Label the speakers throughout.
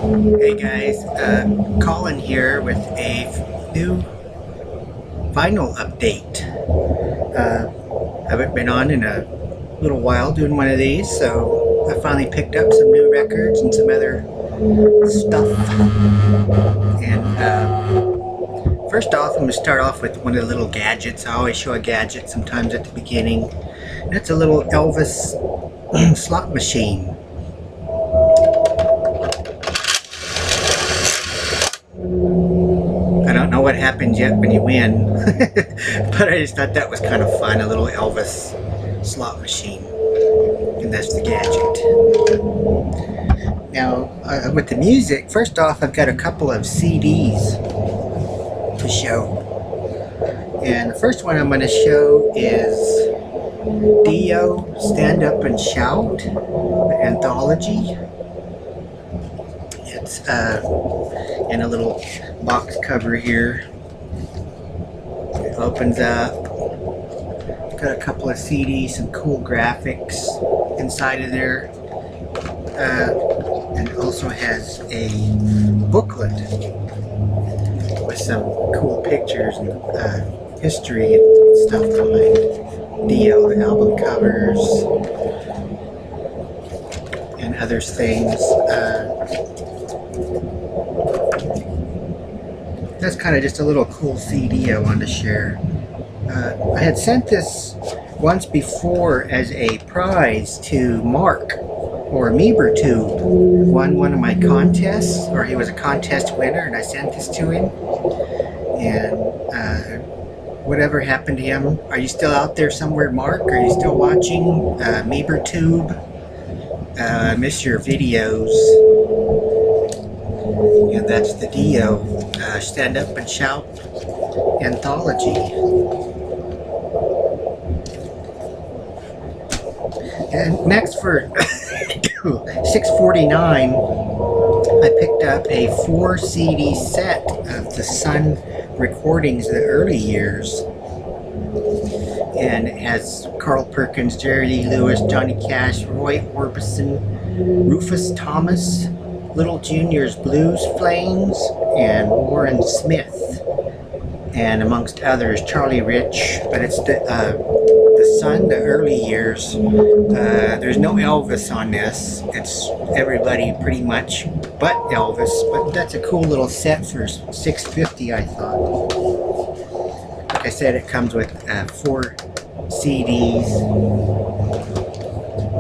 Speaker 1: Hey guys, Colin here with a new vinyl update. I haven't been on in a little while doing one of these, so I finally picked up some new records and some other stuff. And first off, I'm going to start off with one of the little gadgets. I always show a gadget sometimes at the beginning. That's a little Elvis slot machine. I don't know what happens yet when you win, but I just thought that was kind of fun, a little Elvis slot machine. And that's the gadget. Now, with the music, first off, I've got a couple of CDs to show. And the first one I'm going to show is Dio, Stand Up and Shout, the anthology. It's in a little box cover here. It opens up. Got a couple of CDs, some cool graphics inside of there. And it also has a booklet with some cool pictures and history and stuff behind Dio, the album covers and other things. That's kind of just a little cool CD I wanted to share. I had sent this once before as a prize to Mark, or Meebertube, won one of my contests, or he was a contest winner, and I sent this to him. And whatever happened to him? Are you still out there somewhere, Mark? Are you still watching Meebertube? I miss your videos. And that's the Dio Stand Up and Shout anthology. And next for $6.49, I picked up a 4 CD set of the Sun recordings of the early years. And it has Carl Perkins, Jerry Lee Lewis, Johnny Cash, Roy Orbison, Rufus Thomas, Little Junior's Blues Flames, and Warren Smith, and amongst others Charlie Rich. But it's the Sun, the early years. There's no Elvis on this. It's everybody pretty much but Elvis. But that's a cool little set for $6.50, I thought. Like I said, it comes with 4 CDs.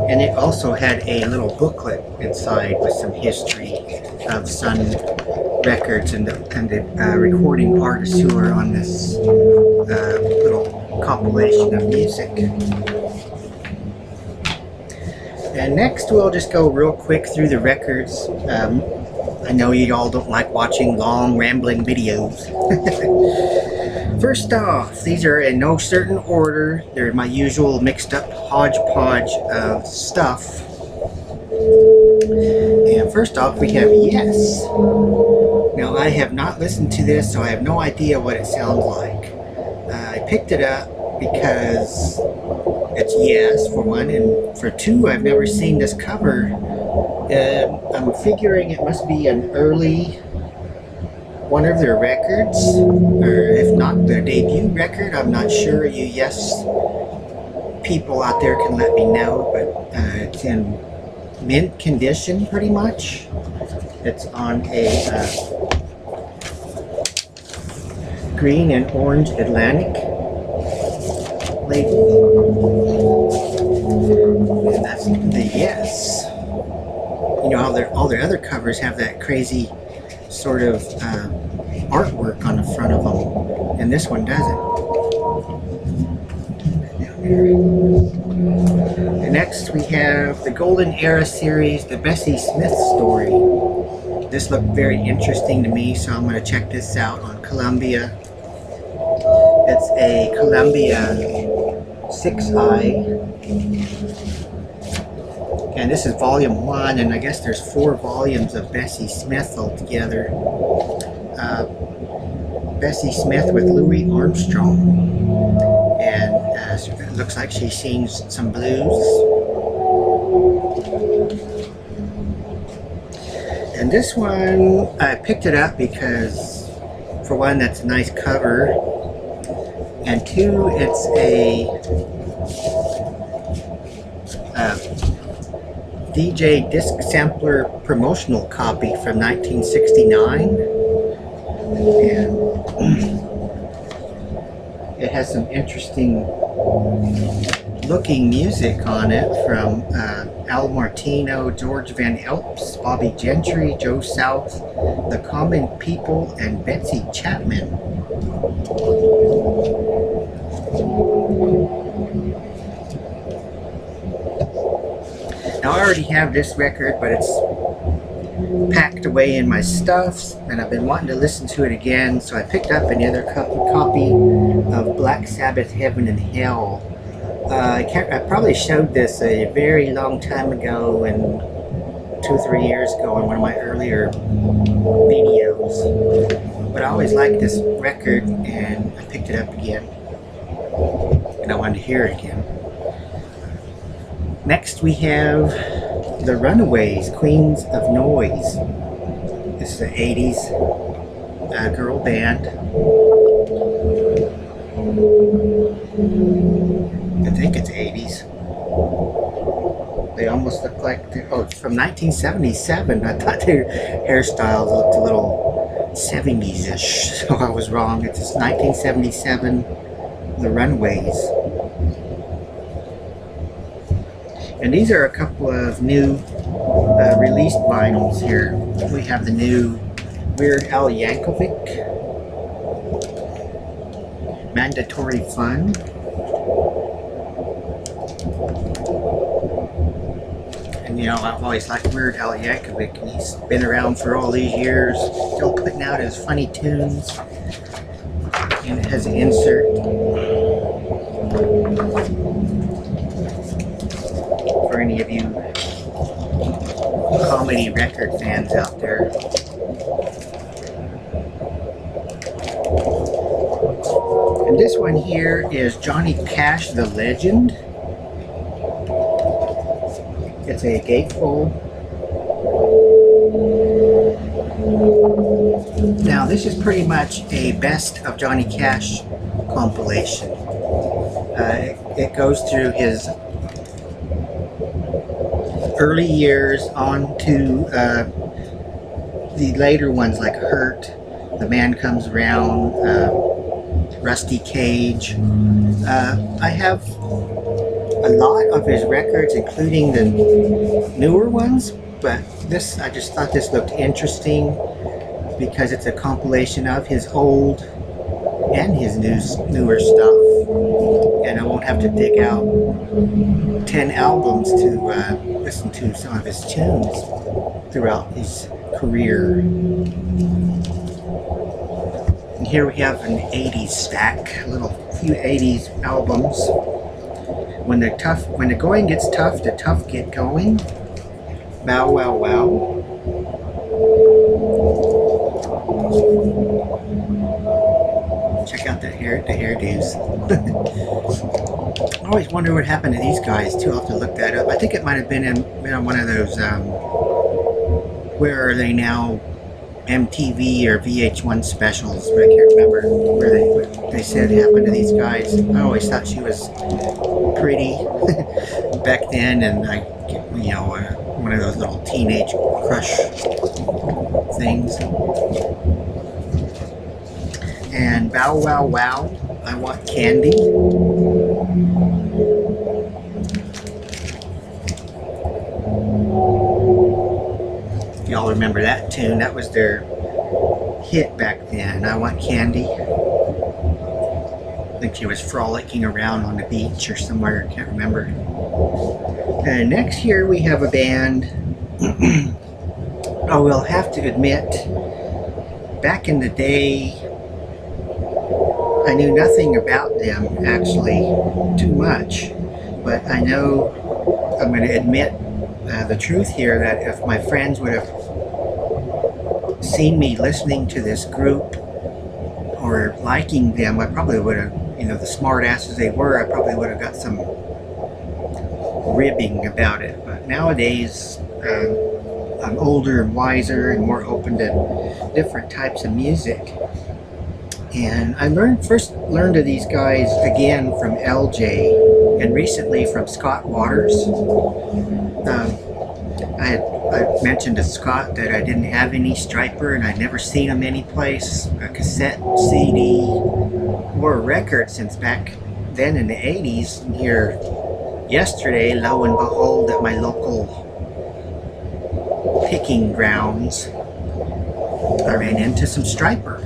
Speaker 1: And it also had a little booklet inside with some history of Sun Records and the recording artists who are on this little compilation of music. And next we'll just go real quick through the records. I know you all don't like watching long rambling videos. First off, these are in no certain order. They're my usual mixed up hodgepodge of stuff. And first off, we have Yes. Now, I have not listened to this, so I have no idea what it sounds like. I picked it up because it's Yes, for one, and for two, I've never seen this cover. I'm figuring it must be an early one of their records, or if not their debut record. I'm not sure. You Yes people out there can let me know, but it's in mint condition pretty much. It's on a green and orange Atlantic label, and that's the Yes. You know how all their other covers have that crazy sort of artwork on the front of them, and this one doesn't. And next we have the Golden Era series, the Bessie Smith story. This looked very interesting to me, so I'm going to check this out on Columbia. It's a Columbia 6i. And this is volume 1, and I guess there's 4 volumes of Bessie Smith altogether. Bessie Smith with Louis Armstrong. And it looks like she sings some blues. And this one, I picked it up because, for one, that's a nice cover, and two, it's a DJ disc sampler promotional copy from 1969, and it has some interesting looking music on it from Al Martino, George Van Elps, Bobby Gentry, Joe South, The Common People, and Betsy Chapman. Now I already have this record, but it's packed away in my stuff, and I've been wanting to listen to it again, so I picked up another copy of Black Sabbath, Heaven and Hell. I probably showed this a very long time ago, and 2 or 3 years ago in one of my earlier videos, but I always liked this record, and I picked it up again, and I wanted to hear it again. Next we have The Runaways, Queens of Noise. This is an 80s girl band. I think it's 80s. They almost look like, oh, it's from 1977. I thought their hairstyles looked a little 70s-ish, so I was wrong. It's 1977, The Runaways. And these are a couple of new released vinyls here. We have the new Weird Al Yankovic, Mandatory Fun. And you know, I've always liked Weird Al Yankovic, and he's been around for all these years, still putting out his funny tunes. And it has an insert for any of you comedy record fans out there. And this one here is Johnny Cash the Legend. It's a gatefold. Now this is pretty much a best of Johnny Cash compilation. It goes through his early years on to the later ones like Hurt, The Man Comes Around, Rusty Cage. I have a lot of his records, including the newer ones, but this, I just thought this looked interesting because it's a compilation of his old and his newer stuff, and I won't have to dig out 10 albums to listen to some of his tunes throughout his career. And here we have an 80s stack, a few 80s albums. When the going gets tough, the tough get going. Bow Wow Wow. Check out the hairdos. I always wonder what happened to these guys too. I'll have to look that up. I think it might have been on one of those Where Are They Now MTV or VH1 specials, but I can't remember what they said happened to these guys. I always thought she was pretty back then, and you know, one of those little teenage crush things. And Bow Wow Wow, I Want Candy. Y'all remember that tune? That was their hit back then, I Want Candy. I think she was frolicking around on the beach or somewhere, I can't remember. And next here we have a band, I will have to admit, back in the day, I knew nothing about them, actually, too much. But I know, I'm going to admit the truth here, that if my friends would have seen me listening to this group or liking them, I probably would have, you know, the smart asses they were, I probably would have got some ribbing about it. But nowadays, I'm older and wiser and more open to different types of music. And I first learned of these guys again from LJ and recently from Scott Waters. I mentioned to Scott that I didn't have any Stryper and I'd never seen them anyplace, a cassette, CD, or a record since back then in the 80s. And here yesterday, lo and behold, at my local picking grounds, I ran into some Stryper.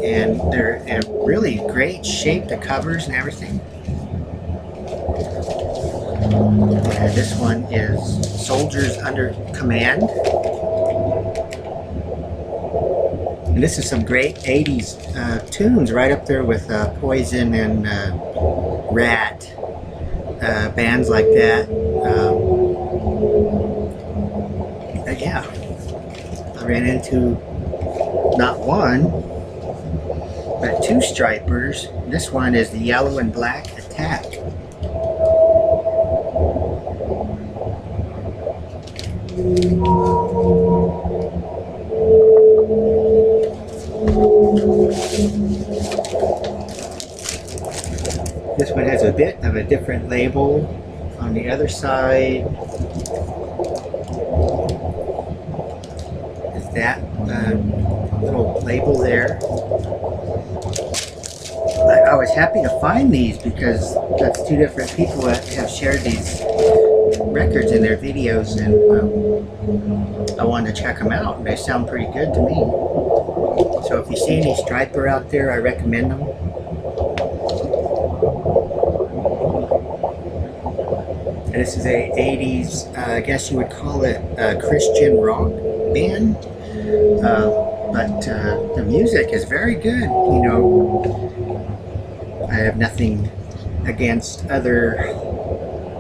Speaker 1: And they're in really great shape, the covers and everything. And this one is Soldiers Under Command. And this is some great 80s tunes, right up there with Poison and Rat, bands like that. Yeah, I ran into not one, but two Strypers. This one is the Yellow and Black Attack. This one has a bit of a different label on the other side. Is that little label there? I was happy to find these because that's two different people that have shared these records in their videos, and I wanted to check them out, and they sound pretty good to me. So if you see any Stryper out there, I recommend them. And this is a 80s, I guess you would call it a Christian rock band, but the music is very good. You know, I have nothing against other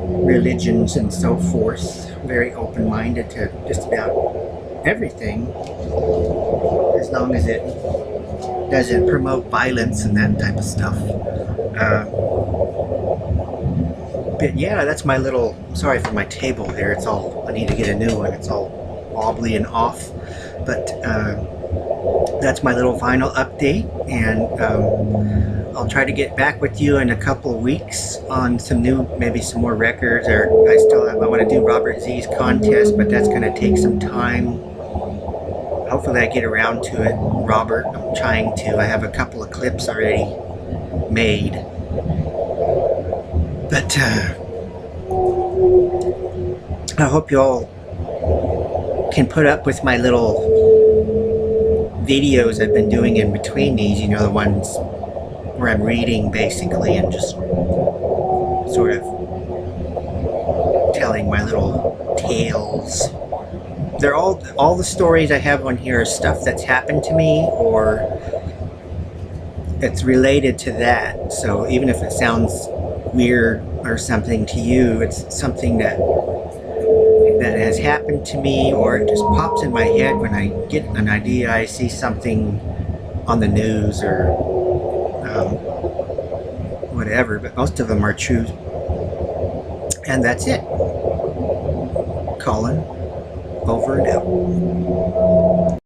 Speaker 1: religions and so forth. Very open-minded to just about everything, as long as it doesn't promote violence and that type of stuff. But yeah, that's my little, sorry for my table here, it's all, I need to get a new one, it's all wobbly and off, but that's my little vinyl update, and I'll try to get back with you in a couple of weeks on some new, maybe some more records, or I want to do Robert Z's contest, but that's going to take some time. Hopefully I get around to it, Robert. I'm trying to. I have a couple of clips already made. But I hope you all can put up with my little videos I've been doing in between these, you know, the ones where I'm reading basically and just sort of telling my little tales. They're all the stories I have on here are stuff that's happened to me, or it's related to that. So even if it sounds weird or something to you, it's something that has happened to me, or it just pops in my head when I get an idea. I see something on the news or whatever, but most of them are true. And that's it. Colin, over and out.